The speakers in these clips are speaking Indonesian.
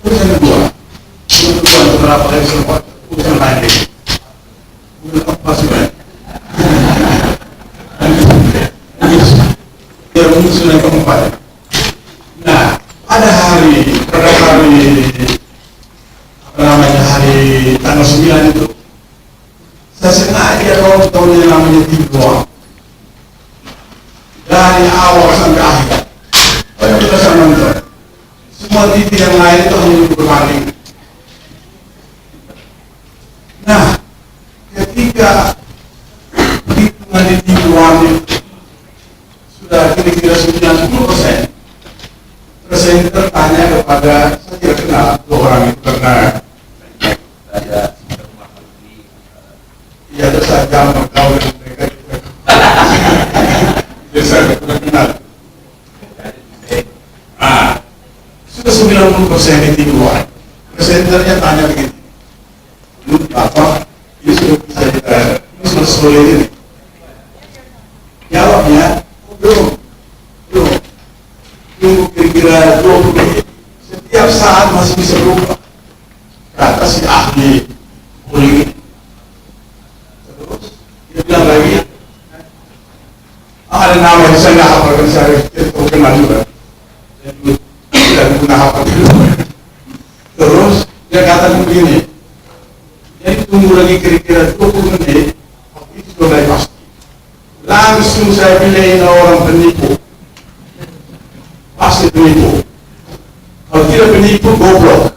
Urusan kedua beberapa kali sempat urusan lain. Urusan apa sih? Yang urusan yang keempat. Nah, pada hari hari tanggal 9 itu, saya sengaja nonton yang namanya TV One dari awal sampai akhir. Saya bisa nonton. Semua TV yang lain itu hanya berbanding. Nah, ketika hitungan di TV One sudah kira-kira 90%, saya bertanya kepada, saya tidak kenal dua orang itu karena ya ada saja bergaul dengan mereka juga. Jadi saya tidak kenal. Sudah 90% di TV One. Presenternya tanya begini, lu apa? Ini sudah bisa ini sudah solid ini. Jawabnya, belum. Tunggu kira-kira 20 menit. Setiap saat masih bisa berubah. Kata si ahli boleh. Terus dia bilang lagi, ada nama yang saya nggak hafal, saya kenal juga. Tidak guna hafal dulu. Terus dia katakan begini, jadi tunggu lagi kira-kira 20 menit, itu sudah pasti. Langsung saya pilih orang penipu. Pasti penipu. Kalau tidak penipu, goblok.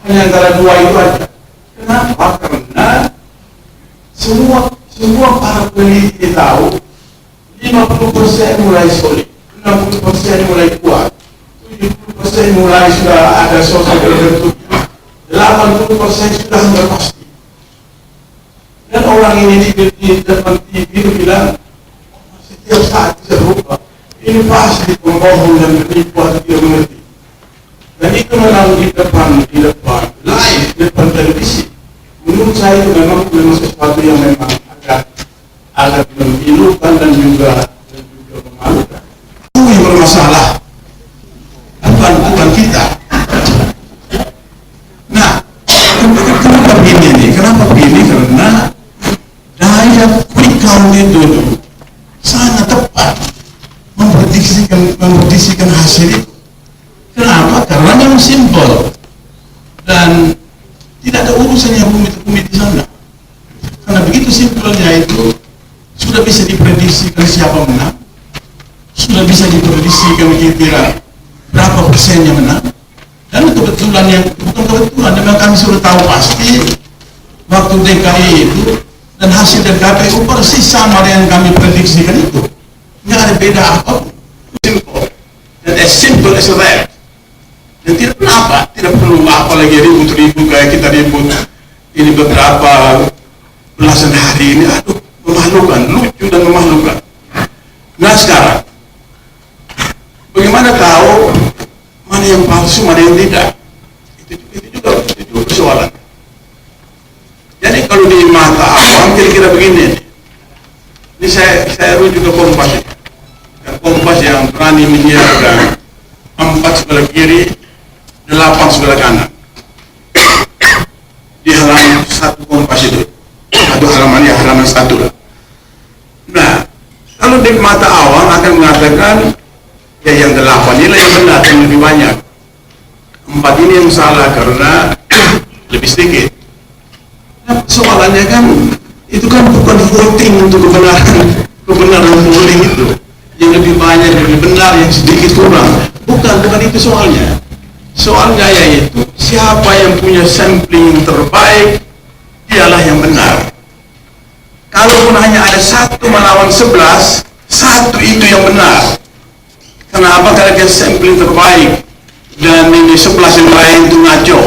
Hanya antara dua itu aja. Kenapa? Karena semua para peneliti tahu 50% mulai solid, 60% mulai kuat, 70% mulai sudah ada sosok terbentuk, 80% sudah hampir pasti. Dan orang ini di depan TV itu bilang setiap saat bisa berubah. Ini pasti pembohong dan penipu atau tidak mengerti. Dan itu memang di depan live, di depan televisi. Menurut saya itu memang sesuatu yang memang agak memilukan dan juga memalukan. Itu yang bermasalah, bukan kita. Nah, kenapa begini? Kenapa begini? Karena daya quick count itu sangat tepat memprediksikan hasil itu. Kenapa? Karena memang simpel dan tidak ada urusannya rumit di sana. Karena begitu simpelnya itu sudah bisa diprediksikan siapa menang, sudah bisa diprediksikan kira-kira berapa persennya menang, dan kebetulan yang bukan kebetulan, memang kami sudah tahu pasti waktu DKI itu dan hasil dari KPU persis sama dengan kami prediksikan itu. Nggak ada beda apapun. Simple. Dan as simple as that. Dan tidak kenapa, tidak perlu apalagi ribut-ribut kayak kita ribut ini beberapa belasan hari ini. Aduh, memalukan, lucu dan memalukan. Nah sekarang, bagaimana tahu mana yang palsu, mana yang tidak? Itu juga persoalan. Jadi kalau di mata awam kira-kira begini. Ini saya rujuk ke Kompas. Kompas yang berani menyiarkan 4 sebelah kiri, 8 sebelah kanan di halaman 1 Kompas itu, atau halaman 1 lah. Nah, kalau di mata awam akan mengatakan ya yang 8 inilah yang benar, yang lebih banyak. 4 ini yang salah karena lebih sedikit. Nah, soalannya kan itu kan bukan voting untuk kebenaran polling itu. Yang lebih banyak, lebih benar, yang sedikit kurang. Bukan itu soalnya. Soalnya yaitu siapa yang punya sampling terbaik, dialah yang benar. Kalaupun hanya ada 1 melawan 11, 1 itu yang benar. Kenapa? Karena dia sampling terbaik dan ini 11 yang lain itu ngaco.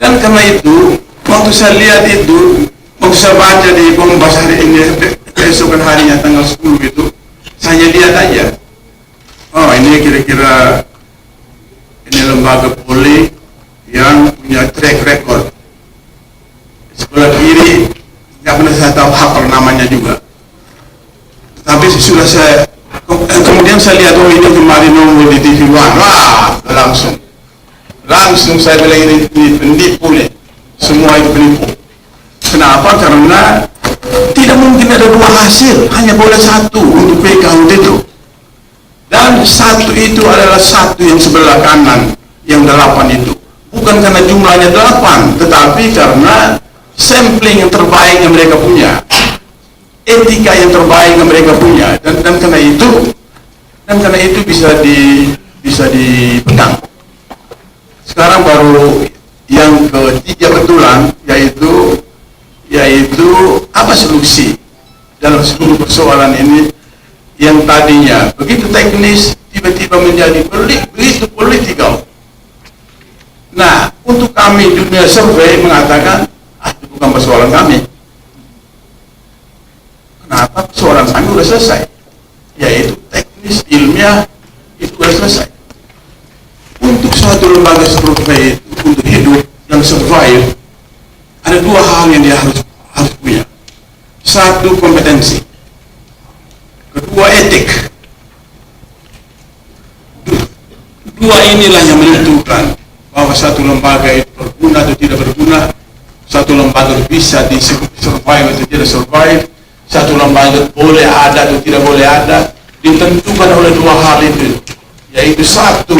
Dan karena itu, waktu saya lihat itu, waktu saya baca di Kompas hari ini, keesokan harinya tanggal 10 itu, saya lihat aja, oh ini kira-kira ini lembaga polling yang punya track record. Sebelah kiri nggak pernah saya tahu hafal namanya juga, tapi sudah saya kemudian saya lihat, oh ini kemarin nongol di TV One, wah langsung saya bilang ini penipu nih, semua itu penipu. Kenapa? Karena tidak mungkin ada dua hasil, hanya boleh satu untuk PK itu. Dan satu itu adalah satu yang sebelah kanan, yang 8 itu. Bukan karena jumlahnya 8, tetapi karena sampling yang terbaik yang mereka punya, etika yang terbaik yang mereka punya, dan karena itu bisa dipegang. Sekarang baru yang ketiga betulan, yaitu apa solusi dalam seluruh persoalan ini yang tadinya begitu teknis tiba-tiba menjadi begitu politikal. Nah, untuk kami dunia survei mengatakan itu bukan persoalan kami. Kenapa? Persoalan kami sudah selesai, yaitu teknis ilmiah itu sudah selesai. Untuk suatu lembaga survei itu untuk hidup dan survive, ada dua hal yang dia harus punya. Satu, kompetensi. Kedua, etik. Dua inilah yang menentukan bahwa satu lembaga itu berguna atau tidak berguna, satu lembaga itu bisa survive atau tidak survive, satu lembaga boleh ada atau tidak boleh ada, ditentukan oleh dua hal itu, yaitu satu,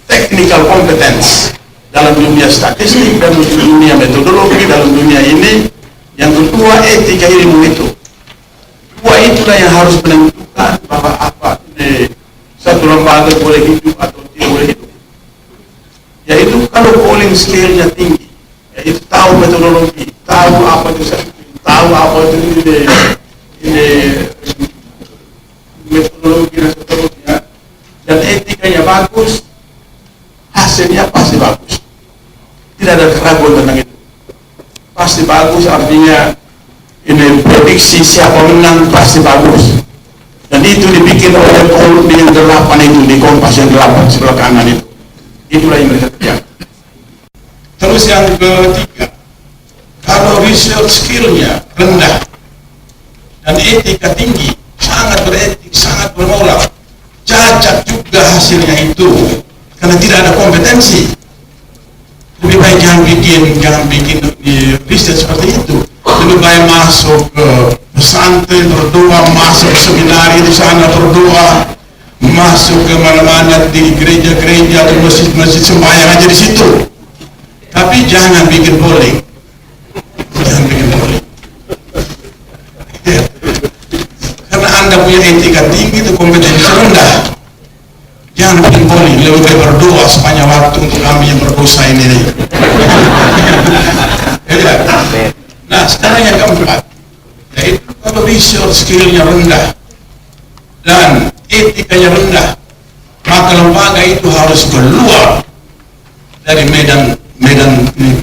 technical competence dalam dunia statistik dan dunia metodologi dalam dunia ini. Yang kedua, etika ilmu itu. Dua itulah yang harus menentukan bahwa satu lembaga boleh hidup atau tidak boleh hidup. Yaitu kalau polling scale-nya tinggi, yaitu tahu metodologi, tahu apa itu tahu apa itu ini metodologi dan seterusnya, dan etikanya bagus, hasilnya pasti bagus. Tidak ada keraguan tentang itu. Pasti bagus, artinya ini prediksi siapa menang pasti bagus. Dan itu dibikin oleh kolom yang 8 itu, di Kompas yang 8 sebelah kanan itu. Itulah yang mereka kerjakan. Terus yang ketiga, kalau research skill-nya rendah dan etika tinggi, sangat beretik, sangat bermoral, cacat juga hasilnya itu karena tidak ada kompetensi. Lebih baik jangan bikin di riset seperti itu. Lebih baik masuk ke pesantren berdoa, masuk ke seminari di sana berdoa, masuk ke mana-mana di gereja-gereja, di masjid-masjid sembahyang aja di situ. Tapi jangan bikin polling. Jangan bikin polling. Karena Anda punya etika tinggi, itu kompetensi rendah. Jangan bikin polling, lebih baik berdoa sepanjang waktu untuk kami yang berdosa ini. Nah, sekarang yang keempat, yaitu kalau research skill-nya rendah dan etikanya rendah, maka lembaga itu harus keluar dari medan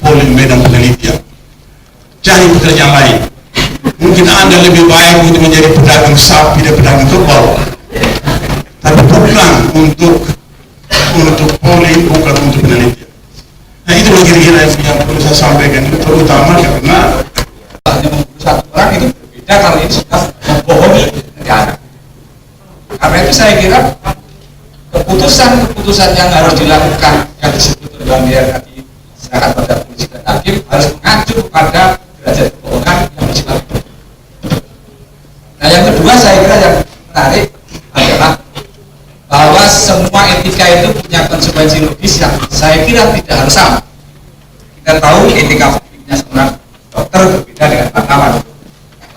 polling, medan penelitian, cari pekerjaan lain. Mungkin Anda lebih baik untuk menjadi pedagang sapi dan pedagang kerbau, tapi bukan untuk polling, bukan untuk penelitian. Nah, itu kira-kira yang perlu saya sampaikan, terutama karena hanya membunuh satu orang itu berbeda kalau ini sudah membohongi negara. Karena itu saya kira keputusan yang harus dilakukan yang disebut dalam tadi serahkan pada polisi dan hakim harus mengacu kepada derajat kebohongan yang bersifat. Nah, yang kedua saya kira yang menarik adalah bahwa semua etika itu punya konsekuensi logis yang saya kira tidak harus sama. Kita tahu etika publiknya seorang dokter berbeda dengan wartawan.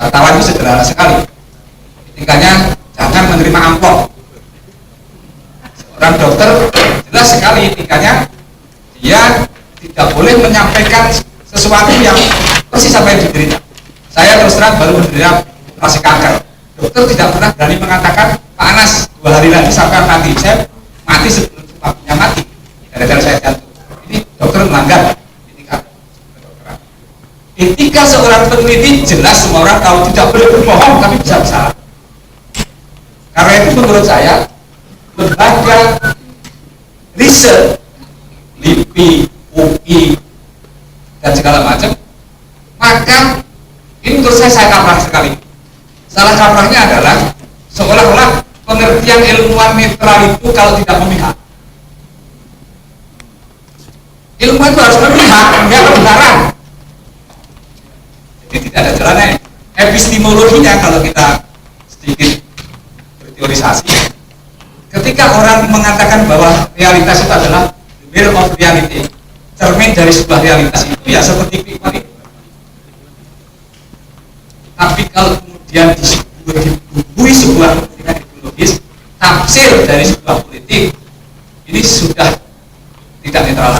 Wartawan itu sederhana sekali. Etikanya jangan menerima amplop. Seorang dokter jelas sekali etikanya, dia tidak boleh menyampaikan sesuatu yang persis apa yang diderita. Saya terus terang baru menderita operasi kanker. Dokter tidak pernah berani mengatakan, Pak Anas 2 hari lagi sampai mati. Saya mati sebelum suaminya mati. Gara-gara saya jantung. Ini dokter melanggar etika kedokteran. Etika seorang peneliti jelas semua orang tahu tidak boleh berbohong, tapi bisa salah. Karena itu menurut saya lembaga riset, LIPI, UI, dan segala macam, maka ini menurut saya kaprah sekali. Salah kaprahnya adalah seolah-olah pengertian ilmuwan netral itu kalau tidak memihak. epistemologinya kalau kita sedikit berteorisasi, ketika orang mengatakan bahwa realitas itu adalah the mirror of reality, cermin dari sebuah realitas itu ya seperti kehidupan itu. Tapi kalau kemudian dibumbui sebuah kepentingan ideologis, tafsir dari sebuah politik, ini sudah tidak netral.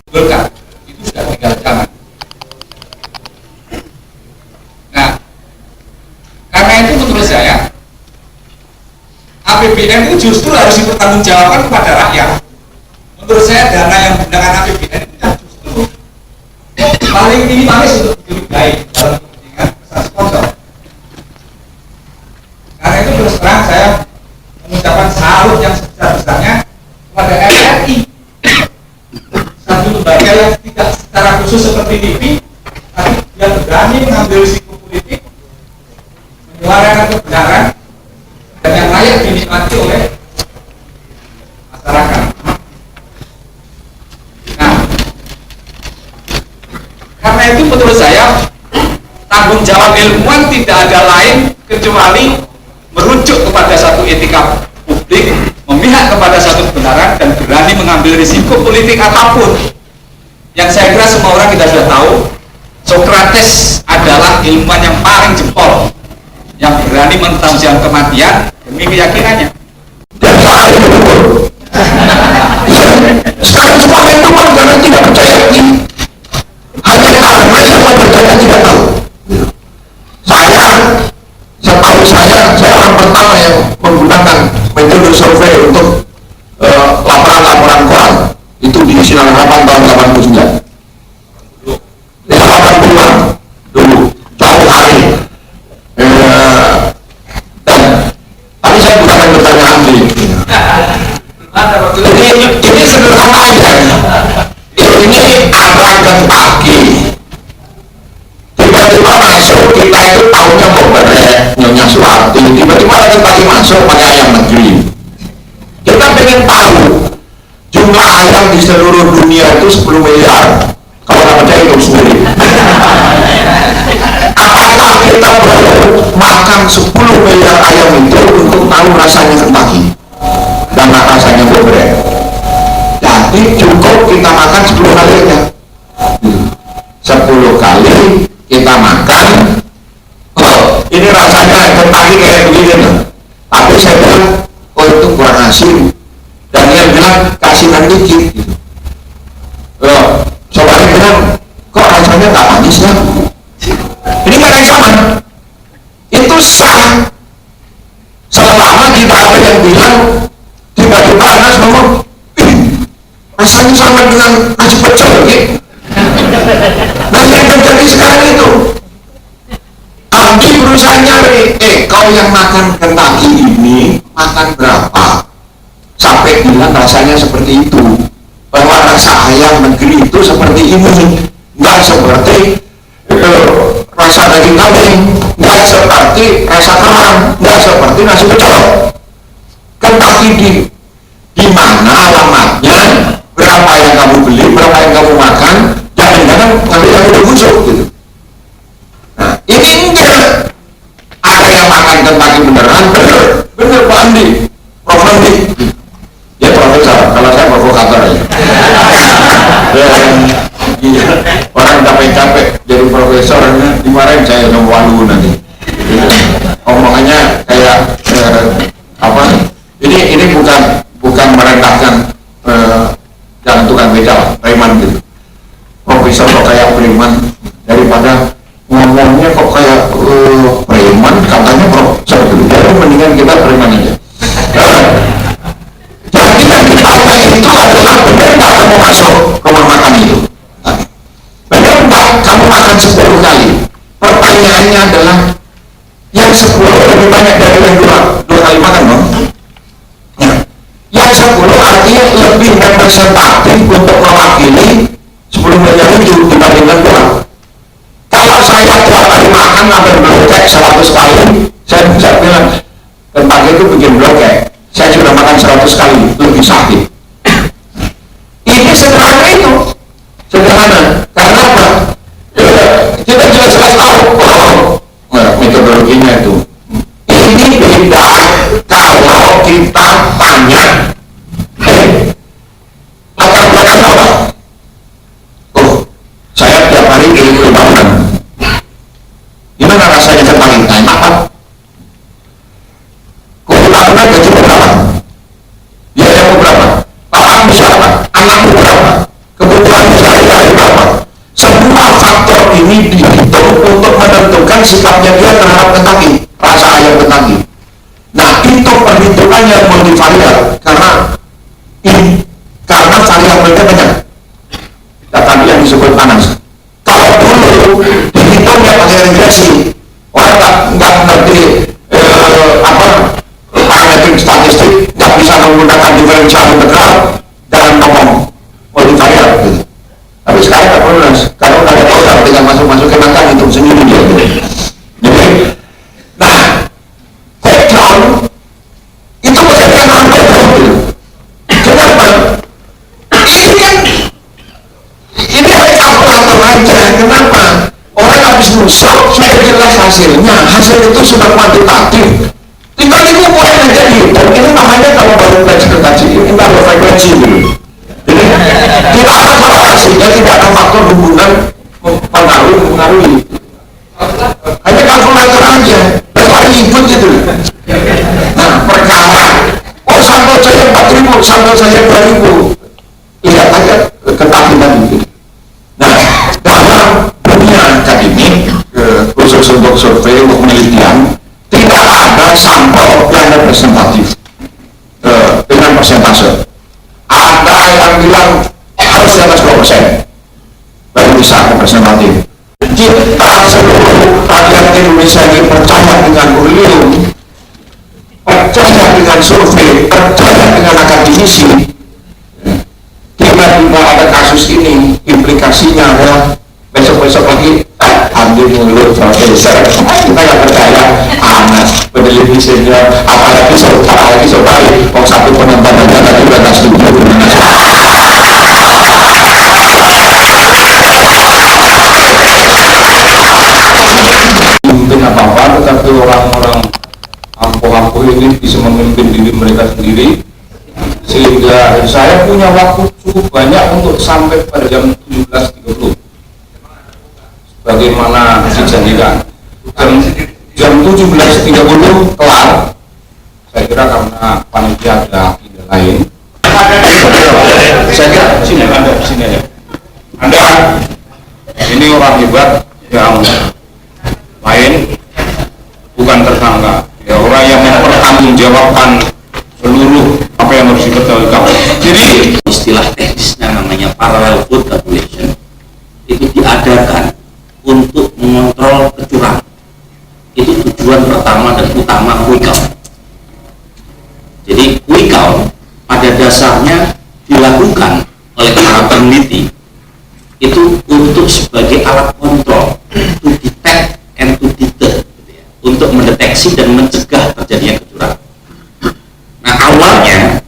Golkar itu sudah tinggal zaman. Nah, karena itu menurut saya APBN itu justru harus dipertanggungjawabkan kepada rakyat. Menurut saya dana yang menggunakan APBN itu justru paling minimalis untuk dibiayai dalam kepentingan besar sponsor. Karena itu terus terang saya mengucapkan salut yang sebesar-besarnya kepada RRI, satu lembaga yang tidak secara khusus seperti LIPI, tapi dia berani mengambil risiko politik, menyuarakan kebenaran dan yang layak dinikmati oleh masyarakat. Nah, karena itu menurut saya tanggung jawab ilmuwan tidak ada lain kecuali merujuk kepada satu etika publik, memihak kepada satu kebenaran dan berani mengambil risiko politik apapun. Yang saya kira semua orang kita sudah tahu, Socrates adalah ilmuwan yang paling jempol, yang berani menentang kematian demi keyakinannya. Sekarang semua itu karena tidak percaya ini, hanya karena semua percaya tidak tahu. Setahu saya orang pertama yang menggunakan metode survei untuk laporan-laporan koran itu di Sinar Harapan tahun 89. 80-an dulu, jauh hari. Dan tadi saya bukan bertanya ahli. Ini sederhana aja. Ini arahkan kaki. Tiba-tiba masuk, kita itu tahunya mau Nyonya Suharti, tiba-tiba lagi pagi masuk pakai ayam negeri. Kita pengen tahu jumlah ayam di seluruh dunia itu 10 miliar. Kalau nggak percaya itu sendiri. Apakah kita perlu makan 10 miliar ayam itu untuk tahu rasanya Kentucky dan rasanya bebek? Jadi cukup kita makan 10 kali aja. 10 kali kita makan. Oh, ini rasanya Kentucky kayak begini. Tapi saya bilang, oh itu kurang asin. Dan dia bilang kasihan dikit. Gitu. Soalnya bilang, kok rasanya nggak manis ya? Ini nggak ada yang sama. Itu sah. Selama tidak ada yang bilang, tiba-tiba Anas ngomong, rasanya sama dengan nasi pecel gitu. Nah yang terjadi sekarang itu, Abdi berusaha nyari, kau yang makan Kentucky ini makan berapa? Sampai bilang rasanya seperti itu, bahwa rasa ayam negeri itu seperti ini, nggak seperti rasa daging kambing, nggak seperti rasa kerang, nggak seperti nasi pecel. Kentucky di mana alamatnya, berapa yang kamu beli, berapa yang kamu makan, jangan-jangan ngambil yang udah busuk gitu. Nah ini enggak, ada yang makan Kentucky beneran, bener Pak Andi, Prof Andi. Ya profesor, kalau saya provokator ya. Iya, orang capek-capek jadi profesornya dimarahin saya sama walu nanti. Omongannya kayak apa? Ini bukan merendahkan jangan tukang beca, preman gitu. Profesor kok kayak preman, daripada ngomongnya kok kayak preman, katanya profesor gitu. Jadi mendingan kita preman aja. Jadi yang ditanya itu adalah benar nggak kamu masuk rumah makan itu? Benar nggak kamu makan 10 kali? Pertanyaannya adalah yang 10 lebih banyak dari yang dua kali makan dong? Ya. Yang 10 artinya lebih representatif untuk mewakili 10 miliar itu dibandingkan dua. Kalau saya 2 kali makan sampai blokek 100 kali, saya bisa bilang Kentucky itu bikin blokek. Saya sudah makan 100 kali, lebih sakit. Ini sederhana itu, sederhana. Karena apa? Kita jelas-jelas tahu metode saya ditentangin, nah enak Pak. Kebutuhannya gaji berapa? Biaya berapa? Bapakmu siapa? Anakmu berapa? Kebutuhan sehari-hari berapa? Semua faktor ini dihitung untuk menentukan sikapnya dia terhadap petani, rasa ayam petani. Nah itu perhitungan yang multivariat karena variabelnya banyak. Nah, tadi yang disebut panas. Kalau dulu dihitungnya pakai regresi, orang nggak ngerti parametrik statistik, nggak bisa menggunakan diferensial integral dan ngomong multivariat gitu. Tapi sekarang nggak perlu, kalau udah ada tahu tinggal masuk-masukin angka hitung sendiri dia. Jadi, nah background itu menjadikan orang background gitu. Kenapa? Ini hanya kalkulator aja. Kenapa? Orang habis nusuk sudah jelas hasilnya. Hasil itu sudah kuantitatif. Tinggal diukur aja dihitung. Ini namanya kalau baru belajar kaji ini baru frekuensi dulu. Jadi tidak ada korelasinya, tidak ada faktor hubungan mempengaruhi. Hanya kalkulator aja. Berarti ikut gitu. Nah perkara. Oh sampel saya 4.000, sampel saya 2.000. Lihat aja ketakutan itu. Nah, dalam dunia akademik, khusus untuk survei, untuk penelitian, tidak ada sampel yang representatif dengan persentase. Ada yang bilang harus di atas 2%, baru bisa representatif. Kita seluruh rakyat Indonesia ini percaya dengan Urlium, percaya dengan survei, percaya dengan akademisi. Tiba-tiba ada kasus ini, implikasinya adalah besok-besok lagi ambil mulut profesor, kita nggak percaya anak peneliti senior, apalagi saudari kok satu penonton aja tadi udah nggak setuju mungkin apa-apa, tetapi orang-orang ampuh-ampuh ini bisa memimpin diri mereka sendiri, sehingga saya punya waktu cukup banyak untuk sampai pada jam 17.30 sebagaimana dijanjikan. Jam 17.30 kelar, saya kira karena panitia ada ide lain. Saya kira sini aja. Anda ini orang hebat yang lain, bukan tersangka, ya orang yang mempertanggungjawabkan seluruh apa yang harus diketahui kamu. Jadi istilah teknisnya namanya parallel vote calculation itu diadakan untuk mengontrol kecurangan. Itu tujuan pertama dan utama quick count. Jadi quick count pada dasarnya dilakukan oleh para peneliti itu untuk sebagai alat kontrol, to detect and to deter, gitu ya, untuk mendeteksi dan mencegah terjadinya kecurangan. Nah awalnya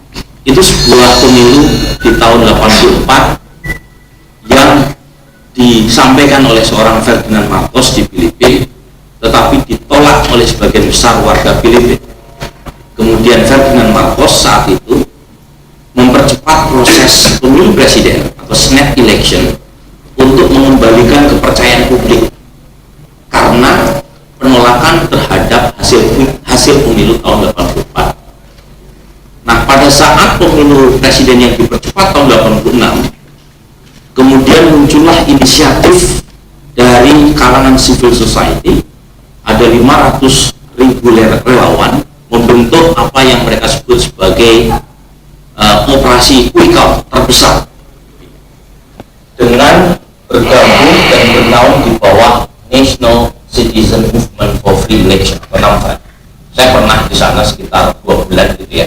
itu sebuah pemilu di tahun 84 yang disampaikan oleh seorang Ferdinand Marcos di Filipina, tetapi ditolak oleh sebagian besar warga Filipina. Kemudian Ferdinand Marcos saat itu mempercepat proses pemilu presiden atau snap election untuk mengembalikan kepercayaan publik karena penolakan terhadap hasil pemilu tahun 84. Nah, pada saat pemilu presiden yang dipercepat tahun 86, kemudian muncullah inisiatif dari kalangan civil society, ada 500.000 relawan membentuk apa yang mereka sebut sebagai operasi quick count terbesar dengan bergabung dan bernaung di bawah National Citizen Movement for Free Election atau NAMFREL. Saya pernah di sana sekitar 2 bulan gitu ya.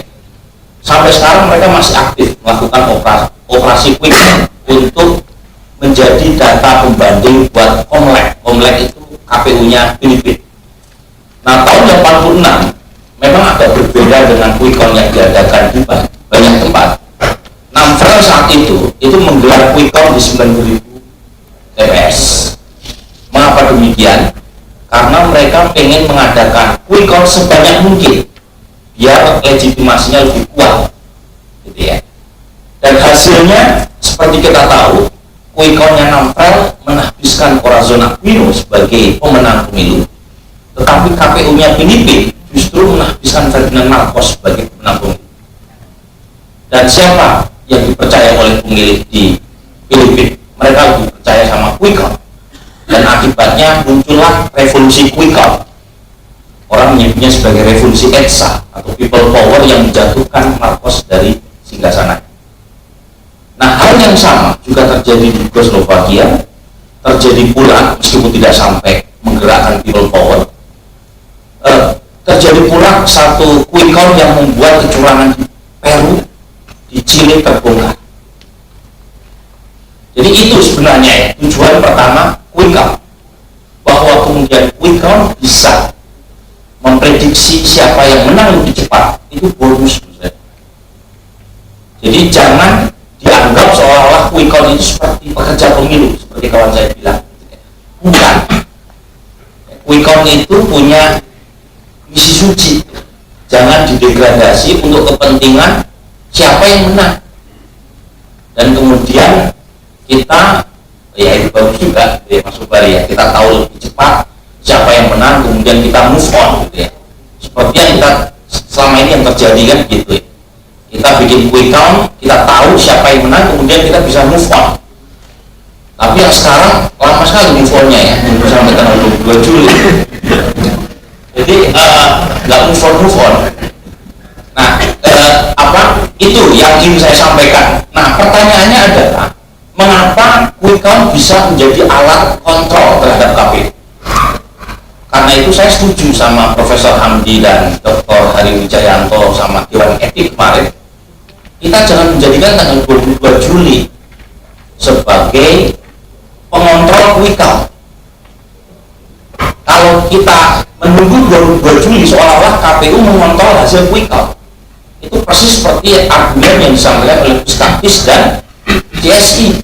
Sampai sekarang mereka masih aktif melakukan operasi quick count untuk menjadi data pembanding buat Komlek. Komlek itu KPU-nya Filipina. Nah tahun 86 memang agak berbeda dengan quick count yang diadakan di banyak tempat. NAMFREL saat itu menggelar quick count di 9.000 TPS. Mengapa demikian? Karena mereka pengen mengadakan quick count sebanyak mungkin biar legitimasinya lebih kuat, gitu ya. Dan hasilnya seperti kita tahu, quick count-nya NAMFREL menghabiskan Corazon Aquino sebagai pemenang pemilu. tetapi KPU-nya Filipina justru menghabiskan Ferdinand Marcos sebagai pemenang pemilu. Dan siapa yang dipercaya oleh pemilih di Filipina? Mereka lebih percaya sama quick count, dan akibatnya muncullah revolusi quick count. Orang menyebutnya sebagai revolusi ETSA atau people power yang menjatuhkan Marcos dari singgasana. Nah, hal yang sama juga terjadi di Yugoslavia, terjadi pula meskipun tidak sampai menggerakkan people power. Terjadi pula satu quick count yang membuat kecurangan di Peru, di Chile terbongkar. Jadi itu sebenarnya ya, tujuan pertama quick count, bahwa kemudian quick count bisa memprediksi siapa yang menang lebih cepat, itu bonus menurut saya. Jadi jangan dianggap seolah-olah quick count itu seperti pekerja pemilu, seperti kawan saya bilang. Bukan. Quick count itu punya misi suci, jangan didegradasi untuk kepentingan siapa yang menang. Dan kemudian kita, ya itu bagus juga ya, Mas Ubari ya, kita tahu lebih cepat siapa yang menang, kemudian kita move on gitu ya. Seperti yang kita selama ini yang terjadi kan gitu ya. Kita bikin quick count, kita tahu siapa yang menang, kemudian kita bisa move on. Tapi yang sekarang lama sekali move on-nya ya, sampai tanggal 22 Juli. Jadi nggak move on. Nah, itu yang ingin saya sampaikan. Nah, pertanyaannya adalah mengapa quick count bisa menjadi alat kontrol terhadap KPU? Karena itu saya setuju sama Profesor Hamdi dan Dr. Hari Wijayanto sama Dewan Etik kemarin. Kita jangan menjadikan tanggal 22 Juli sebagai pengontrol quick count. Kalau kita menunggu 22 Juli seolah-olah KPU mengontrol hasil quick count, itu persis seperti argumen yang disampaikan oleh Puskapis dan CSI.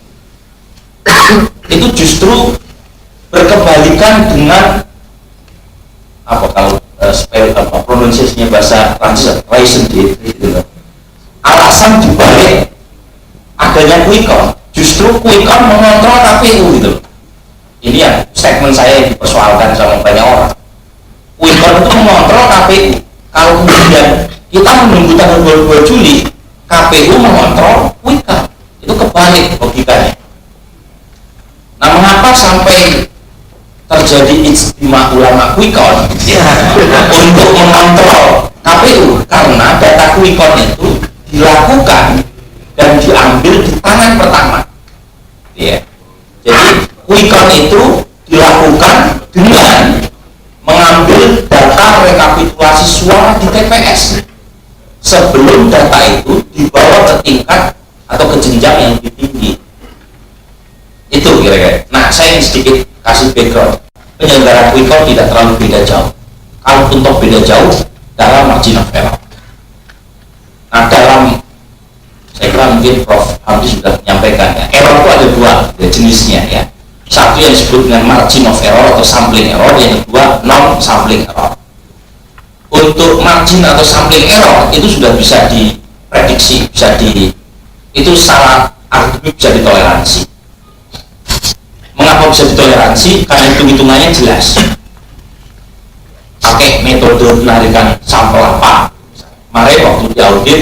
Itu justru berkebalikan dengan pronunciasinya bahasa Prancis, raison d'être. Alasan dibalik adanya quick count, justru quick count mengontrol KPU gitu. Ini yang statement saya yang dipersoalkan sama banyak orang. Quick count itu mengontrol KPU. Kalau kemudian kita menunggu tanggal 22 Juli, KPU mengontrol quick count. Itu kebalik logikanya. Nah, mengapa sampai terjadi ijtima ulama quick count untuk mengontrol KPU? Karena data quick count itu dilakukan dan diambil di tangan pertama. Ya. Jadi quick count itu dilakukan dengan mengambil data rekapitulasi suara di TPS sebelum data itu dibawa ke tingkat atau ke jenjang yang lebih tinggi. Itu kira-kira. Nah, saya ingin sedikit kasih background. Penyelenggara quick count tidak terlalu beda jauh. Kalau untuk beda jauh dalam margin of error. Nah, dalam, saya kira mungkin Prof. Hamdi sudah menyampaikan ya, error itu ada dua jenisnya ya. Satu yang disebut dengan margin of error atau sampling error, yang kedua non sampling error. Untuk margin atau sampling error itu sudah bisa diprediksi, itu secara algoritmik bisa ditoleransi. Mengapa bisa ditoleransi? Karena hitung-hitungannya jelas. Pakai metode penarikan sampel apa? Kemarin waktu di audit,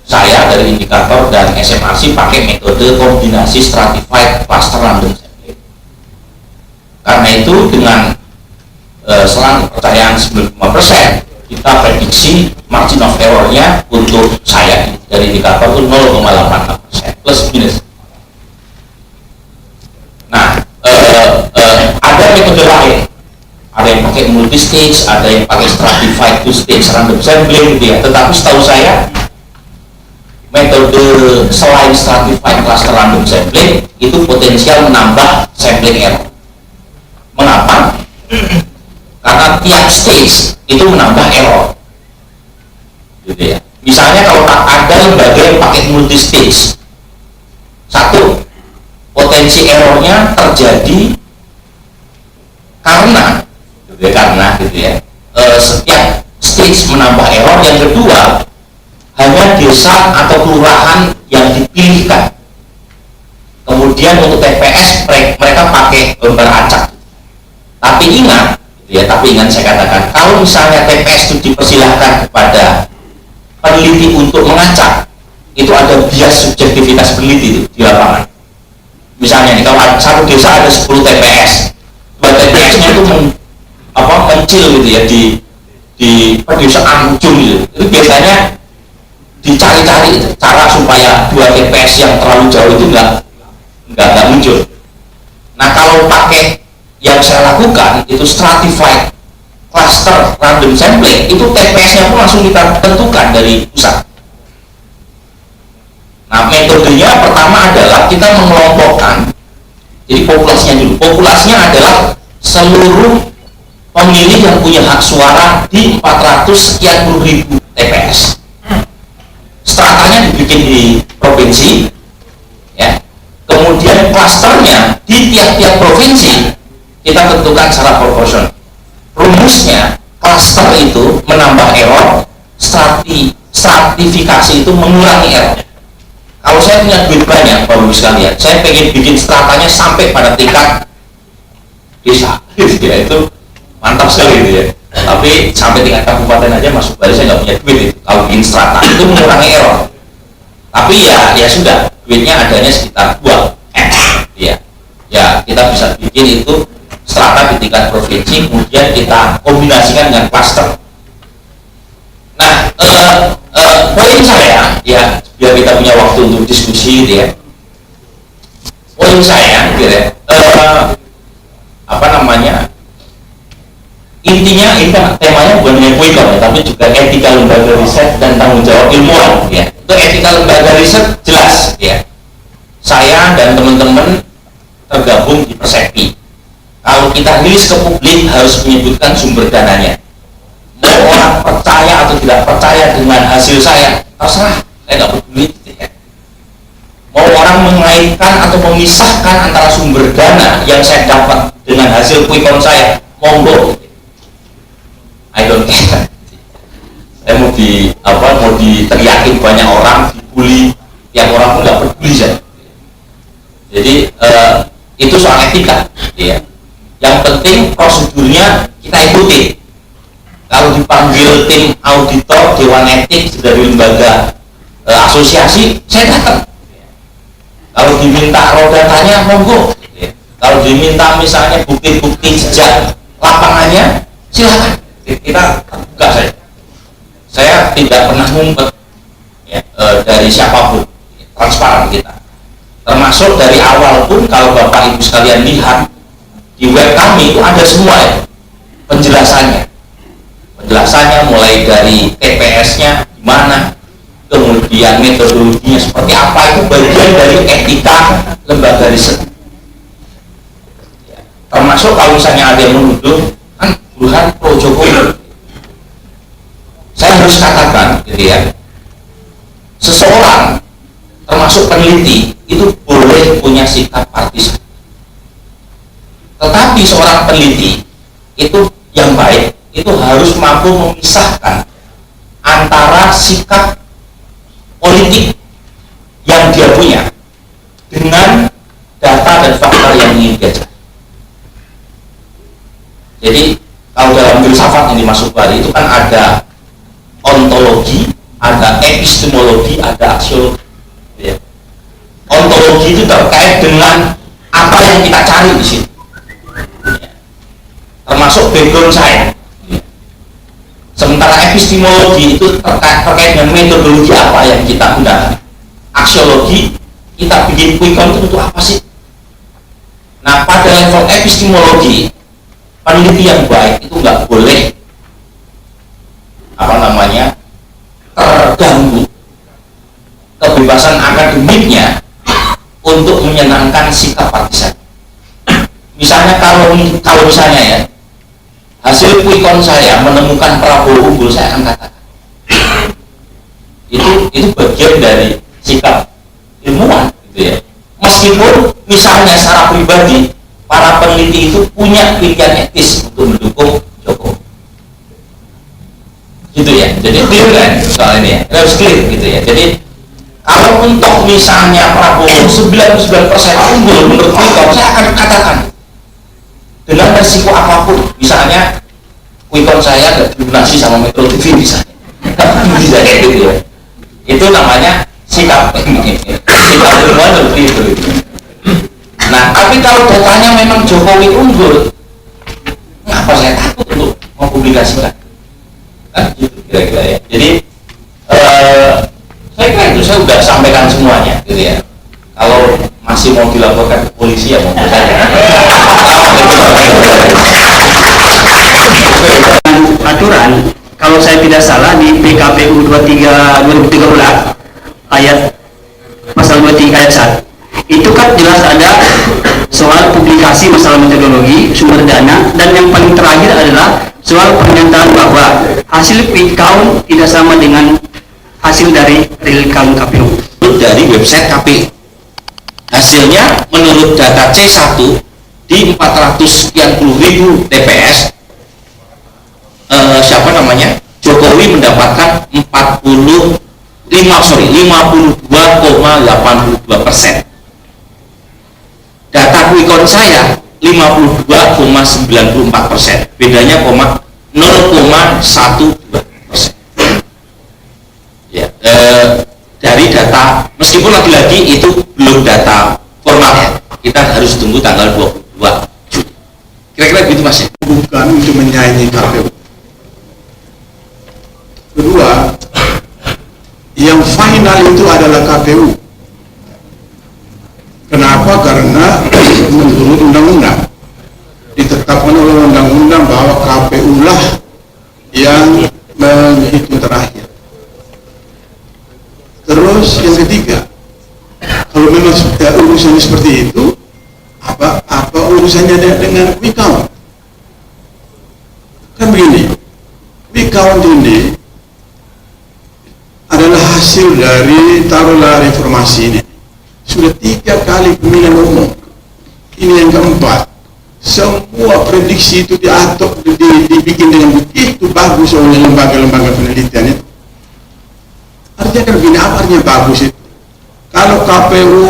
saya dari indikator dan SMRC pakai metode kombinasi stratified cluster random sampling. Karena itu dengan selang kepercayaan 95%, kita prediksi margin of error-nya untuk saya dari indikator itu 0,86% plus minus. Nah, ada metode lain, ada yang pakai multi stage, ada yang pakai stratified two stage random sampling gitu ya. Tetapi setahu saya metode selain stratified cluster random sampling itu potensial menambah sampling error. Mengapa? Karena tiap stage itu menambah error, gitu ya. Misalnya kalau ada lembaga yang pakai multi stage, satu, potensi errornya terjadi karena setiap stage menambah error. Yang kedua, hanya desa atau kelurahan yang dipilihkan. Kemudian untuk TPS mereka pakai gambar acak. Tapi ingat, Tapi kan saya katakan, kalau misalnya TPS itu dipersilahkan kepada peneliti untuk mengacak, itu ada bias subjektivitas peneliti itu di lapangan. Misalnya nih, kalau satu desa ada 10 TPS, buat TPS-nya itu mencil gitu ya di pedesaan ujung gitu. Itu biasanya dicari-cari cara supaya 2 TPS yang terlalu jauh itu nggak muncul. Nah, kalau pakai yang saya lakukan itu stratified cluster random sampling, itu TPS-nya pun langsung kita tentukan dari pusat. Nah, metodenya pertama adalah kita mengelompokkan, jadi populasinya dulu. Populasinya adalah seluruh pemilih yang punya hak suara di 400 sekian puluh ribu TPS. Stratanya dibikin di provinsi, ya. Kemudian klasternya di tiap-tiap provinsi kita tentukan secara proporsional. Rumusnya, klaster itu menambah error, stratifikasi itu mengurangi error. Kalau saya punya duit banyak, Bapak Ibu sekalian, saya pengen bikin stratanya sampai pada tingkat desa, gitu ya, itu mantap sekali gitu ya. Tapi sampai tingkat kabupaten aja masuk balik, saya nggak punya duit itu. Kalau bikin strata itu mengurangi error. Tapi ya sudah, duitnya adanya sekitar 2 ya kita bisa bikin itu strata di tingkat provinsi, kemudian kita kombinasikan dengan klaster. Nah, poin saya ya, biar kita punya waktu untuk diskusi gitu ya. Poin saya gitu ya, intinya ini kan temanya bukan hanya Quickcom ya, tapi juga etika lembaga riset dan tanggung jawab ilmuwan ya. Untuk etika lembaga riset jelas ya, saya dan teman-teman tergabung di Persepi. Kalau kita rilis ke publik harus menyebutkan sumber dananya. Mau orang percaya atau tidak percaya dengan hasil saya, terserah, saya nggak peduli gitu ya. Mau orang mengaitkan atau memisahkan antara sumber dana yang saya dapat dengan hasil Quickcom saya, monggo. I don't care. Saya mau diteriakin banyak orang, dibully, tiap orang pun nggak peduli saya. Jadi itu soal etika, ya. Yang penting prosedurnya kita ikuti. Kalau dipanggil tim auditor, dewan etik dari lembaga asosiasi, saya datang. Kalau diminta raw datanya, monggo. Ya. Kalau diminta misalnya bukti-bukti jejak lapangannya, silakan. Kita buka saja. Saya tidak pernah ngumpet ya, dari siapapun, transparan kita. Termasuk dari awal pun, kalau Bapak Ibu sekalian lihat di web kami itu ada semua ya penjelasannya mulai dari TPS-nya gimana, kemudian metodologinya seperti apa, itu bagian dari etika lembaga riset ya. Termasuk kalau misalnya ada yang menuduh kan Burhan pro Jokowi, saya harus katakan gitu ya, seseorang termasuk peneliti itu boleh punya sikap partisan, tetapi seorang peneliti itu yang baik itu harus mampu memisahkan antara sikap politik yang dia punya dengan data dan fakta yang ingin dia cari. Jadi kalau dalam filsafat yang dimasuk Bali itu kan ada ontologi, ada epistemologi, ada aksiologi. Ya. Ontologi itu terkait dengan apa yang kita cari di sini, ya. Termasuk background saya. Ya. Sementara epistemologi itu terkait dengan metodologi apa yang kita gunakan. Aksiologi, kita bikin Quickcom itu untuk apa sih? Nah, pada level epistemologi, peneliti yang baik itu nggak boleh terganggu kebebasan akademiknya untuk menyenangkan sikap partisan. Misalnya kalau misalnya ya, hasil Quickcom saya menemukan Prabowo unggul, saya akan katakan itu bagian dari sikap ilmuwan gitu ya. Meskipun misalnya secara pribadi para peneliti itu punya pilihan etis untuk mendukung Jokowi, gitu ya. Jadi clear kan soal ini ya, harus clear gitu ya. Jadi kalau untuk misalnya Prabowo 99% unggul menurut Quickcom, saya akan katakan dengan resiko apapun, misalnya Quickcon saya ada dilunasi sama Metro TV misalnya. Bisa kayak gitu ya. Itu namanya sikap ilmuwan seperti itu. Nah, tapi kalau datanya memang Jokowi unggul, ngapa saya takut untuk mempublikasikan? Kan gitu kira-kira ya. Jadi saya kira itu saya sudah sampaikan semuanya, gitu ya. Kalau masih mau dilaporkan ke polisi ya monggo saja. Aturan, kalau saya tidak salah di PKPU 23 2013 ayat pasal 23 ayat 1 itu kan jelas ada soal publikasi masalah metodologi, sumber dana, dan yang paling terakhir adalah soal pernyataan bahwa hasil quick count tidak sama dengan hasil dari real count KPU. Dari website KPU hasilnya menurut data C1 di 400 sekian puluh ribu TPS Jokowi mendapatkan 52,82%. Data Quickcon saya 52,94%, bedanya 0,12%. Ya, dari data, meskipun lagi-lagi itu belum data formal ya, kita harus tunggu tanggal 22 Juli. Kira-kira begitu Mas ya? Bukan untuk menyaingi KPU. Kedua, yang final itu adalah KPU. Kenapa? Karena menurut undang-undang ditetapkan oleh undang-undang bahwa KPU lah yang menghitung terakhir. Terus yang ketiga, kalau memang urusannya seperti itu, apa urusannya dengan quick count? Kan begini, quick count ini adalah hasil dari taruhlah reformasi ini. Sudah 3 kali pemilihan umum. Ini yang keempat. Semua prediksi itu dibikin dengan begitu bagus oleh lembaga-lembaga penelitian itu. Artinya kan begini, apa artinya bagus itu? Kalau KPU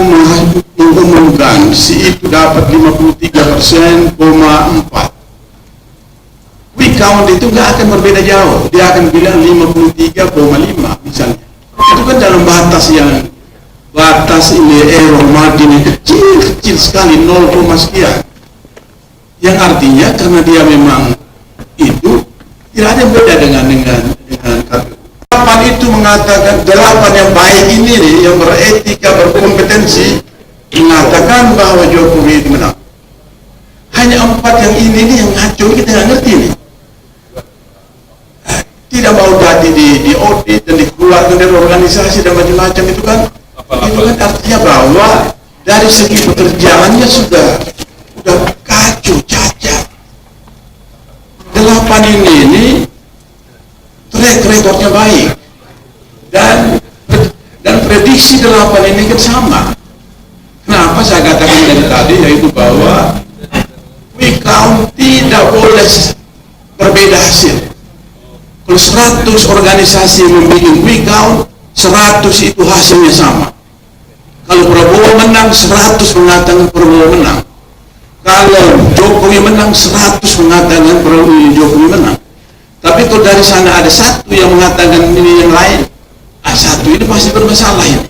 mengumumkan si itu dapat 53,4%, quick count itu nggak akan berbeda jauh. Dia akan bilang 53,5 misalnya. Itu kan dalam batas ini error margin kecil sekali, 0, sekian. Yang artinya karena dia memang itu tidak ada yang beda dengan KPU. 8 itu mengatakan, 8 yang baik ini nih, yang beretika, berkompetensi, mengatakan bahwa Jokowi itu menang. Hanya 4 yang ini nih yang ngaco, kita nggak ngerti nih. Tidak mau dati di audit dan dikeluarkan dari organisasi dan macam-macam itu kan artinya bahwa dari segi pekerjaannya sudah kacau, cacat. 8 ini track recordnya baik dan prediksi 8 ini kan sama. Kenapa saya katakan dari tadi, yaitu bahwa quick count tidak boleh berbeda hasil. Kalau 100 organisasi membuat quick count, 100 itu hasilnya sama. Kalau Prabowo menang, 100 mengatakan Prabowo menang. Kalau Jokowi menang, 100 mengatakan Jokowi menang. Tapi kalau dari sana ada 1 yang mengatakan ini yang lain, 1 ini pasti bermasalah ini.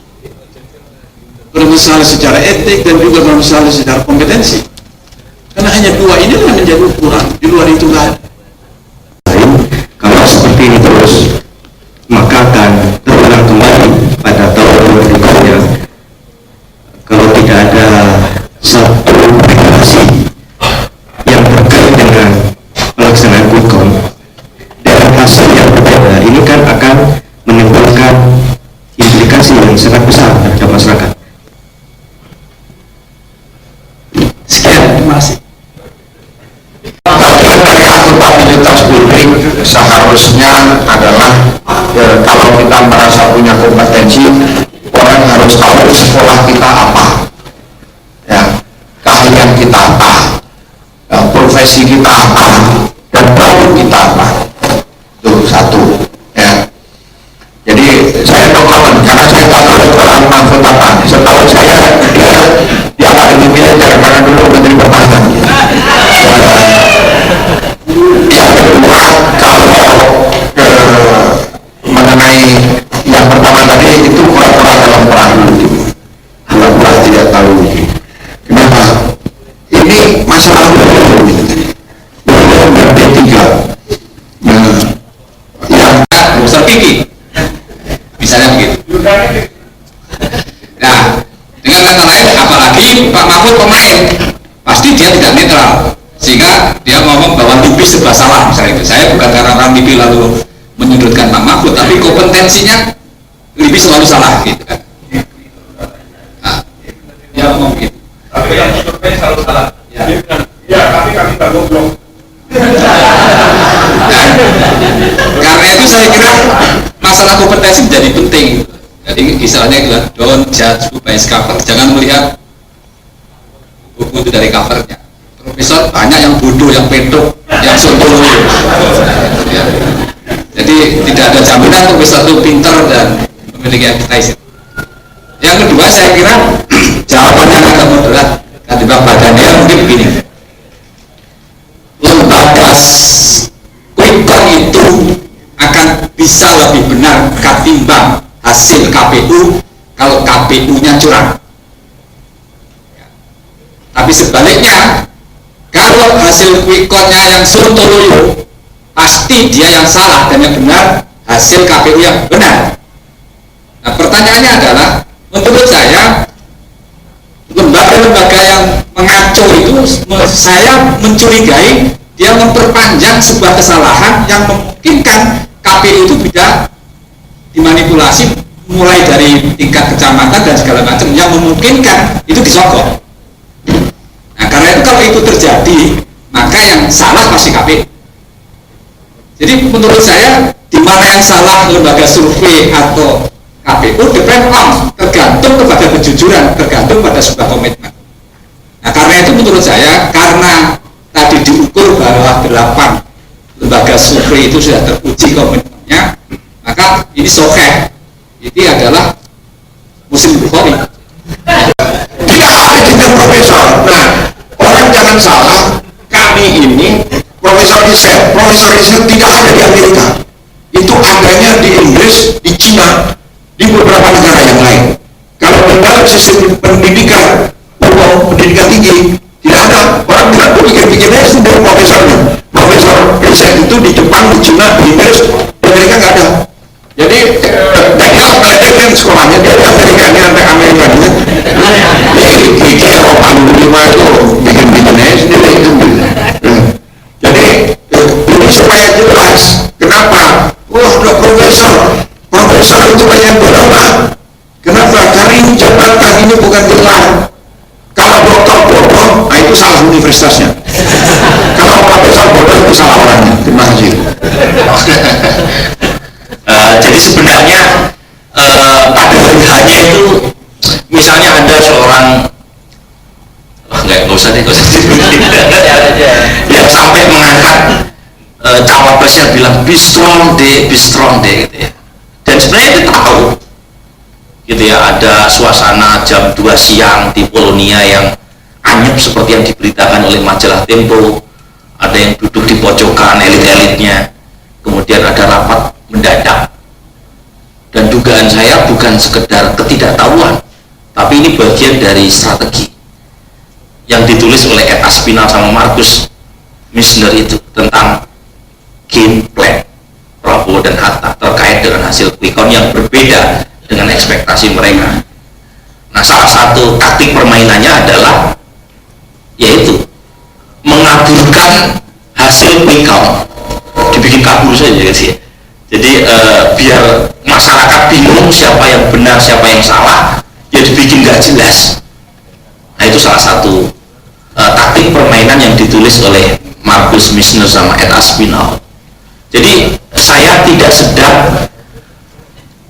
Bermasalah secara etik dan juga bermasalah secara kompetensi. Karena hanya 2 ini yang menjadi ukuran, di luar itu nggak ada. Kalau seperti ini terus, maka akan terulang kembali pada tahun berikutnya. Kalau tidak ada satu regulasi yang terkait dengan pelaksanaan quick count dan hasil yang berbeda, ini kan akan menimbulkan implikasi yang sangat besar terhadap masyarakat. Sekian, terima kasih. Akuntabilitas publik seharusnya adalah kalau kita merasa punya kompetensi, orang harus tahu sekolah kita apa, ya, keahlian kita apa, profesi kita apa, dan produk kita apa. Itu satu, ya. Jadi saya kawan, karena saya tahu orang Mahfud apa. Setahu saya dia akan dipilih karena dulu Menteri Pertahanan. Yang kedua, Kenapa? Ini masalah P3. Nah, yang Profesor Kiki misalnya begitu. Nah, dengan kata lain, apalagi Pak Mahfud pemain, pasti dia tidak netral, sehingga dia ngomong bahwa Lubis serba salah misalnya itu. Saya bukan karena orang TV lalu menyudutkan Pak Mahfud, tapi kompetensinya Lubis selalu salah gitu kan. Nah, dia ngomong gitu. Tapi yang survei selalu salah. Ya, tapi kami tak goblok. Nah, karena itu saya kira masalah kompetensi menjadi penting. Jadi misalnya adalah don't judge book by its cover, jangan melihat buku itu dari covernya. Profesor banyak yang bodoh, yang pedok, yang sontoloyo. Ya. Jadi tidak ada jaminan profesor itu pintar dan memiliki expertise. Yang kedua saya kira jawabannya agak moderat. Ketimbang badannya mungkin begini. Lembaga quick count itu akan bisa lebih benar ketimbang hasil KPU kalau KPU-nya curang. Tapi sebaliknya, kalau hasil quick count-nya yang sontoloyo, pasti dia yang salah dan yang benar hasil KPU yang benar. Nah, pertanyaannya adalah, menurut saya lembaga-lembaga yang mengaco itu, saya mencurigai dia memperpanjang sebuah kesalahan yang memungkinkan KPU itu bisa dimanipulasi mulai dari tingkat kecamatan dan segala macam yang memungkinkan itu disogok. Nah, karena itu kalau itu terjadi, maka yang salah pasti KPU. Jadi menurut saya di mana yang salah lembaga survei atau KPU depend on, tergantung kepada kejujuran, tergantung pada sebuah komitmen. Nah, karena itu menurut saya, karena tadi diukur bahwa 8 lembaga survei itu sudah teruji komitmennya, maka ini sokeh, ini adalah musim Bukhari. tidak ada juga profesor. Nah, orang jangan salah, kami ini profesor riset tidak ada di Amerika. Itu adanya di Inggris, di Cina, di beberapa negara yang lain. Kalau di dalam sistem pendidikan tinggi tidak ada. Orang tidak bikin-bikin aja sendiri profesornya. Profesor riset itu di Jepang, di Cina, di Inggris, di Amerika nggak ada. Jadi dia kan sekolahnya dia di Amerika, ini sampai Amerikanya. Ini kalau Panglima itu bikin-bikin aja sendiri. Jadi ini supaya jelas kenapa. Wah, udah profesor itu banyak berdoa. Kenapa? Karena ini jabatan, ini bukan gelar. Kalau dokter bodoh, nah itu salah universitasnya. Kalau profesor bodoh, itu salah orangnya. Terima kasih. Jadi sebenarnya pada hanya itu, misalnya ada seorang nggak usah deh, yang sampai mengangkat cawapresnya bilang be strong deh gitu ya. Dan sebenarnya kita tahu gitu ya, ada suasana jam 2 siang di Polonia yang anyep seperti yang diberitakan oleh majalah Tempo. Ada yang duduk di pojokan elit-elitnya, kemudian ada rapat mendadak. Dan dugaan saya bukan sekedar ketidaktahuan, tapi ini bagian dari strategi yang ditulis oleh Ed Aspinall sama Markus Missner itu tentang game plan Prabowo dan Hatta terkait dengan hasil quick count yang berbeda dengan ekspektasi mereka. Nah, salah satu taktik permainannya adalah yaitu mengaburkan hasil quick count, dibikin kabur saja gitu ya. Jadi biar masyarakat bingung siapa yang benar, siapa yang salah, ya dibikin nggak jelas. Nah, itu salah satu taktik permainan yang ditulis oleh Markus Missner sama Ed Aspinall. Jadi saya tidak sedang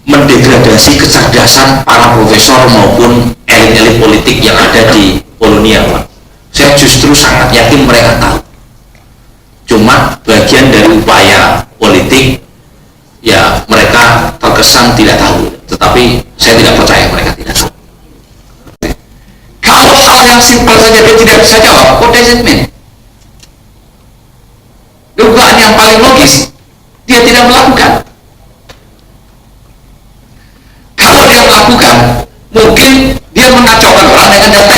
mendegradasi kecerdasan para profesor maupun elit-elit politik yang ada di Polonia, Pak. Saya justru sangat yakin mereka tahu. Cuma bagian dari upaya politik, ya mereka terkesan tidak tahu, tetapi saya tidak percaya mereka tidak tahu. Kalau hal yang simpel saja dia tidak bisa jawab, what does it mean? Dugaan yang paling logis, dia tidak melakukan. Kalau dia melakukan, mungkin dia mengacaukan orang dengan data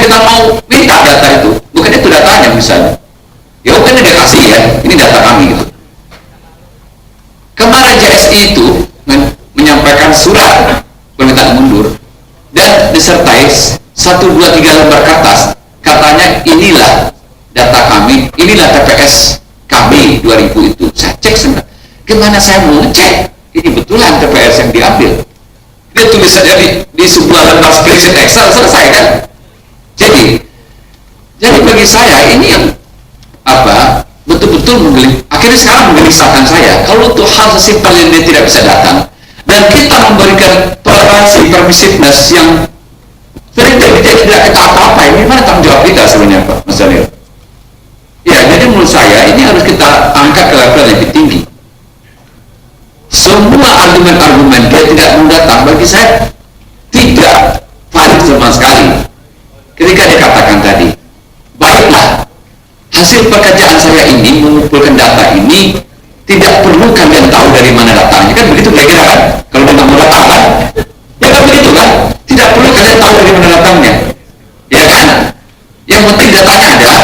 kita mau minta data itu, bukan itu datanya misalnya. Ya bukan dia kasih ya, ini data kami gitu. Kemarin JSI itu menyampaikan surat permintaan mundur dan disertai 1, 2, 3 lembar kertas, katanya inilah data kami, inilah TPS kami 2000 itu. Saya cek sebentar, gimana saya mau ngecek ini betulan TPS yang diambil? Dia tulis saja di sebuah lembar spreadsheet Excel, selesai kan? Jadi bagi saya ini yang betul-betul akhirnya sekarang menggelisahkan saya. Kalau untuk hal sesimpel yang dia tidak bisa datang dan kita memberikan toleransi permissiveness yang tidak kita apa-apa, ini mana tanggung jawab kita sebenarnya Pak Mas Daniel? Ya, jadi menurut saya ini harus kita angkat ke level yang lebih tinggi. Semua argumen-argumen dia tidak mau datang bagi saya tidak valid sama sekali. Ketika dia katakan tadi, baiklah, hasil pekerjaan saya ini mengumpulkan data ini tidak perlu kalian tahu dari mana datangnya, kan begitu kira-kira kan? Kalau kita mau datang kan? Ya kan begitu kan? Tidak perlu kalian tahu dari mana datangnya, ya kan? Yang penting datanya ada,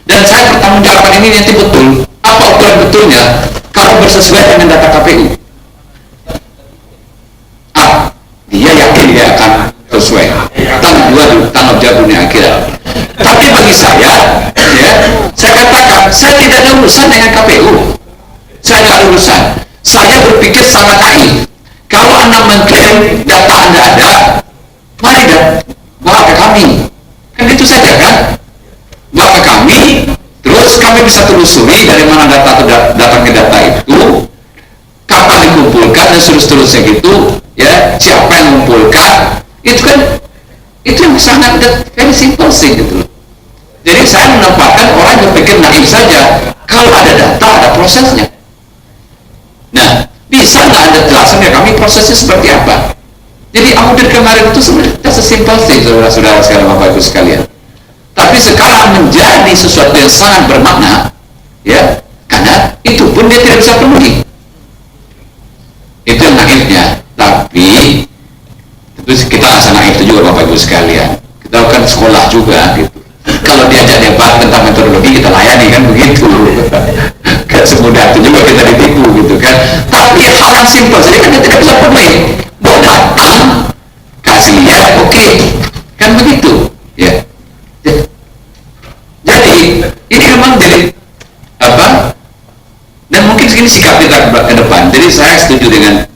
dan saya pertanggungjawabkan ini nanti betul. Apa ukuran betulnya? Kalau bersesuaian dengan data KPU, dia yakin dia akan sesuai. Tanggung jawab dunia akhirat. Tapi bagi saya, ya, saya katakan saya tidak ada urusan dengan KPU. Saya tidak ada urusan. Saya berpikir sangat naif. Kalau Anda mengklaim data Anda ada, mari bawa ke kami. Kan itu saja kan? Bawa ke kami, terus kami bisa telusuri dari mana datangnya data itu, kapan dikumpulkan dan seterusnya gitu, ya, siapa yang mengumpulkan. Itu kan itu yang sangat very simple sih gitu loh. Jadi saya menempatkan orang yang berpikir naif saja. Kalau ada data, ada prosesnya. Nah, bisa nggak Anda jelaskan ya kami prosesnya seperti apa? Jadi audit kemarin itu sebenarnya sesimpel sih, saudara-saudara sekalian, Bapak Ibu sekalian. Tapi sekarang menjadi sesuatu yang sangat bermakna, ya, karena itu pun dia tidak bisa penuhi. Itu yang naifnya. Tapi terus kita nggak naif itu juga Bapak Ibu sekalian. Kita kan sekolah juga gitu. Kalau diajak debat tentang metodologi kita layani kan begitu. Gak semudah itu juga kita ditipu gitu kan. Tapi hal yang simpel saja kan kita tidak bisa penuhi. Mau datang kasih lihat, oke, kan begitu ya. Jadi ini memang jadi apa? Dan mungkin ini sikap kita ke depan. Jadi saya setuju dengan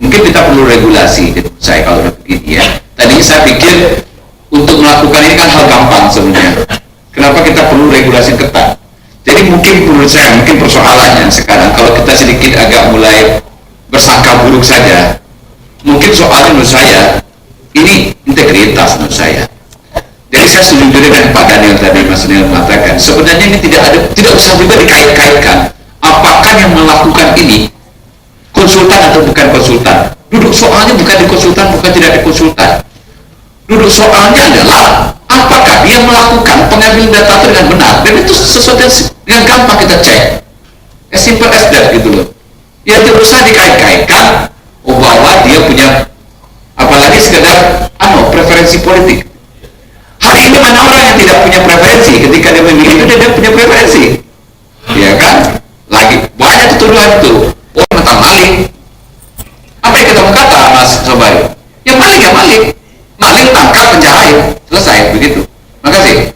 mungkin kita perlu regulasi. Saya kalau begini ya. Tadi saya pikir untuk melakukan ini kan hal gampang sebenarnya. Kenapa kita perlu regulasi ketat? Jadi mungkin menurut saya, mungkin persoalannya sekarang kalau kita sedikit agak mulai bersangka buruk saja, mungkin soalnya menurut saya ini integritas menurut saya. Jadi saya setuju dengan Pak Daniel tadi, Mas Daniel mengatakan sebenarnya ini tidak usah juga dikait-kaitkan apakah yang melakukan ini konsultan atau bukan konsultan. Duduk soalnya bukan di konsultan, bukan tidak di konsultan. Duduk soalnya adalah apakah dia melakukan pengambilan data itu dengan benar, dan itu sesuatu yang gampang kita cek, as simple as that gitu loh. Ya tidak usah dikait-kaitkan bahwa dia punya apalagi sekedar preferensi politik. Hari ini mana orang yang tidak punya preferensi, ketika dia memilih itu dia punya preferensi, ya kan? Lagi banyak tuduhan itu, tentang maling. Apa yang kita mau kata Mas Sobari? Ya maling, maling tangkap penjarain, selesai begitu. Makasih.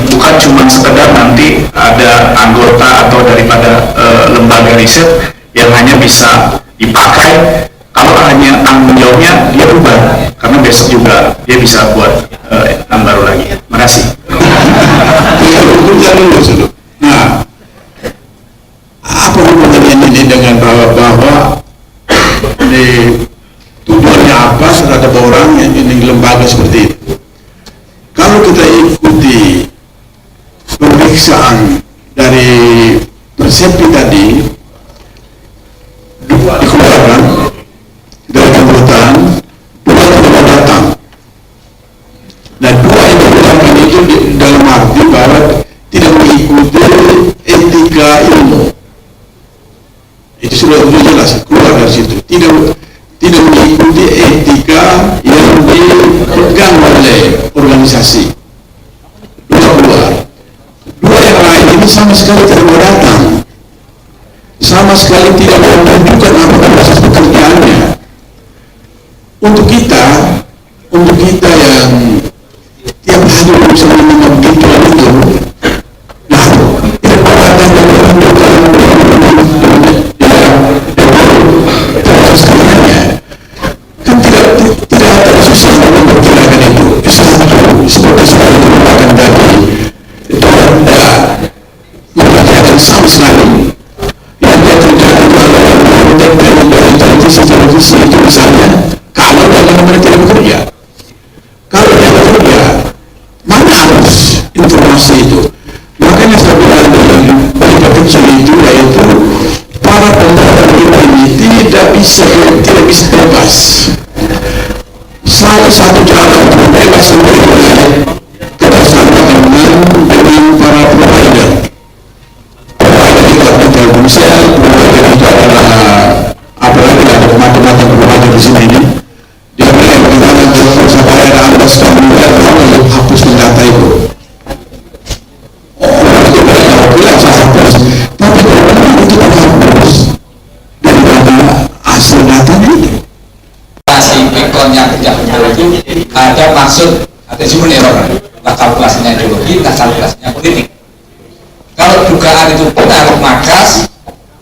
Bukan cuma sekedar nanti ada anggota atau daripada lembaga riset yang hanya bisa dipakai kalau hanya tanggung jawabnya dia ubah, karena besok juga dia bisa buat yang baru lagi. Makasih. Nah, apa hubungannya ini dengan bahwa di tujuannya apa terhadap orang yang ini lembaga seperti itu? Kalau kita ikuti pemeriksaan dari Persepi tadi, dikeluarkan dari keanggotaan, dua tidak datang. Dan dua yang datang itu dalam arti bahwa tidak mengikuti etika ilmu. Itu sudah jelas keluar dari situ. Tidak mengikuti sama sekali tidak mau datang, sama sekali tidak mau menunjukkan apa proses pekerjaannya. Untuk kita yang tiap hari berusaha menangkap gituan itu, nah tidak mau datang dan menunjukkan proses kerjanya, kan tidak ada susah untuk memperkirakan itu. Seperti sekali itu merupakan dari itu anda memperkirakan sama sekali yang dia kerjakan dari televisi itu misalnya. Kalau mereka tidak bekerja, kalau dia bekerja, mana harus informasi itu? Makanya saya bilang berita kecil itu, yaitu para pendapat ini tidak bisa bebas. Salah satu cara untuk bebas adalah kerjasama dengan para provider. Provider juga Telkomsel, provider itu adalah apalagi ada macam-macam provider di sini ini. Dia bilang bagaimana kalau saya ada Anda sudah mulai tahu hapus data itu. Itu mereka bilang saya hapus, tapi kalau itu hapus daripada hasil datanya itu. Si Pekon yang tidak benar itu ada maksud, ada human error, entah kalkulasinya ideologi, entah kalkulasinya politik. Kalau dugaan itu benar, maka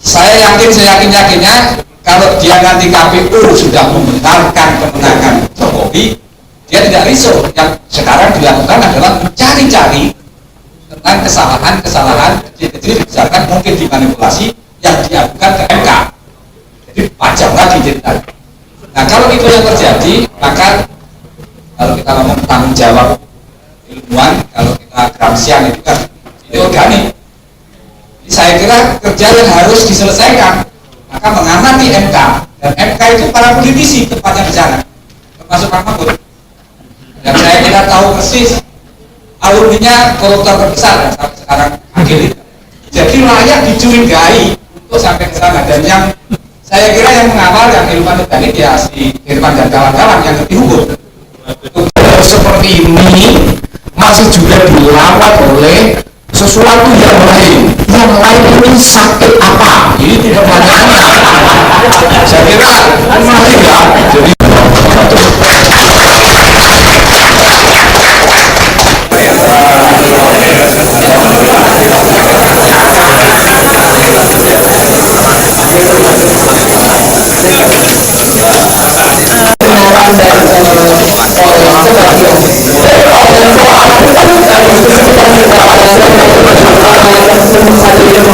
saya yakinnya kalau dia nanti KPU sudah membenarkan kemenangan Jokowi, dia tidak risau. Yang sekarang dilakukan adalah mencari-cari tentang kesalahan kecil-kecil misalkan mungkin dimanipulasi yang diadukan ke MK. Jadi panjang lagi ceritanya. Nah kalau itu yang terjadi, maka kalau kita ngomong tanggung jawab ilmuwan, kalau kita Gramscian itu kan ini organik. Jadi saya kira kerja yang harus diselesaikan, maka mengamati MK, dan MK itu para politisi tempatnya di sana, termasuk Pak Mahfud. Dan saya kira tahu persis alumninya koruptor terbesar sampai sekarang akhir itu. Jadi layak dicurigai untuk sampai ke sana. Dan yang saya kira yang mengawal yang ilmuwan organik ya si Irfan dan kawan-kawan yang lebih hukum. Seperti ini masih juga dilawan oleh sesuatu yang lain ini sakit apa? Ini tidak banyak. Saya kira masih ya. Jadi